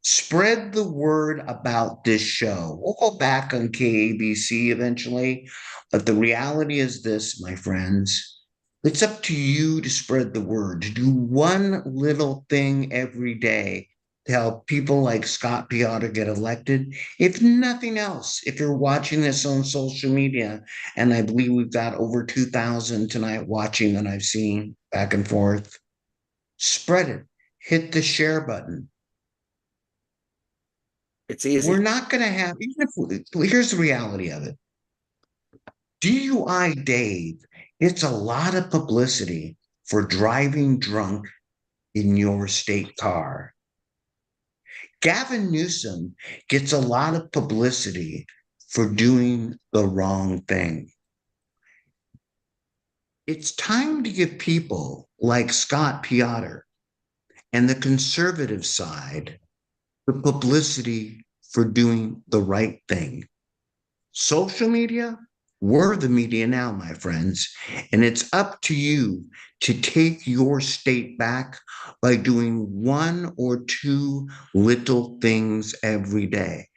Spread the word about this show. We'll go back on KABC eventually, but the reality is this, my friends. It's up to you to spread the word, to do one little thing every day to help people like Scott Peotter get elected. If nothing else, if you're watching this on social media, and I believe we've got over 2,000 tonight watching that I've seen back and forth, spread it. Hit the share button. It's easy. We're not going to have, here's the reality of it. DUI Dave, it's a lot of publicity for driving drunk in your state car. Gavin Newsom gets a lot of publicity for doing the wrong thing. It's time to give people like Scott Peotter and the conservative side the publicity for doing the right thing. Social media, we're the media now, my friends, and it's up to you to take your state back by doing one or two little things every day.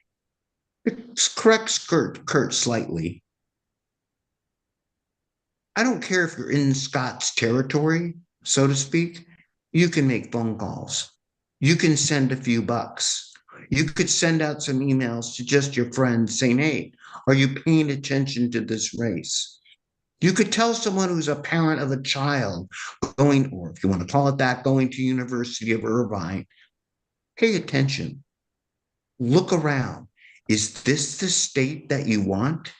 It corrects Kurt slightly. I don't care if you're in Scott's territory, so to speak. You can make phone calls. You can send a few bucks. You could send out some emails to just your friends saying, hey, are you paying attention to this race? You could tell someone who's a parent of a child going, or if you want to call it that, going to University of Irvine, pay attention. Look around. Is this the state that you want?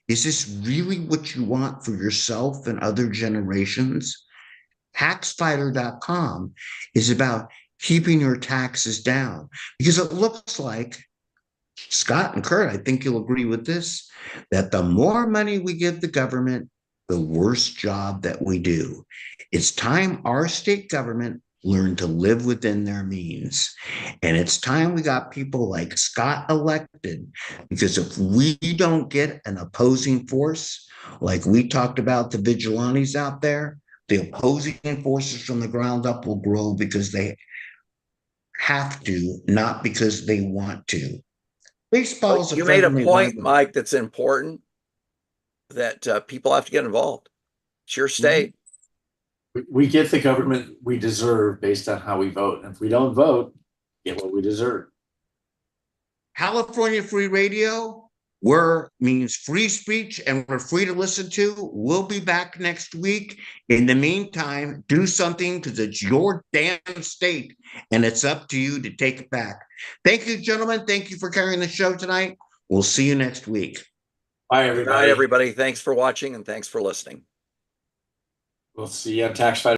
Is this really what you want for yourself and other generations? Taxfighter.com is about keeping your taxes down, because it looks like, Scott and Kurt, I think you'll agree with this, that the more money we give the government, the worse job that we do. It's time our state government learned to live within their means. And it's time we got people like Scott elected, because if we don't get an opposing force, like we talked about the vigilantes out there, the opposing forces from the ground up will grow because they have to, not because they want to. Baseball's You made a point, Mike, that's important, that people have to get involved. It's your state. We get the government we deserve based on how we vote. And if we don't vote, get what we deserve. California Free Radio, means free speech, and we're free to listen to. We'll be back next week. In the meantime, do something because it's your damn state, and it's up to you to take it back. Thank you, gentlemen. Thank you for carrying the show tonight. We'll see you next week. Bye, Good everybody. night, everybody. Thanks for watching and thanks for listening. We'll see you on Tax Fight.